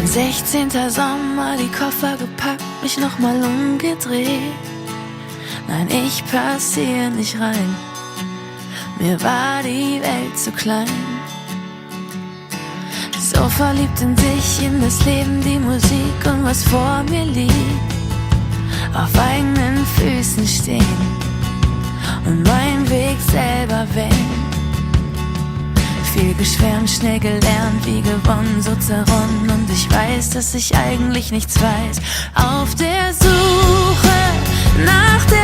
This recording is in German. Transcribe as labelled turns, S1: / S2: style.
S1: Mein 16. Sommer, die Koffer gepackt, mich nochmal umgedreht. Nein, ich pass hier nicht rein, mir war die Welt zu klein. So verliebt in sich, in das Leben, die Musik und was vor mir liegt. Auf eigenen Füßen stehen und meinen Weg selber wählen. Viel geschwärmt, schnell gelernt, wie gewonnen, so zerronnen. Und ich weiß, dass ich eigentlich nichts weiß. Auf der Suche nach der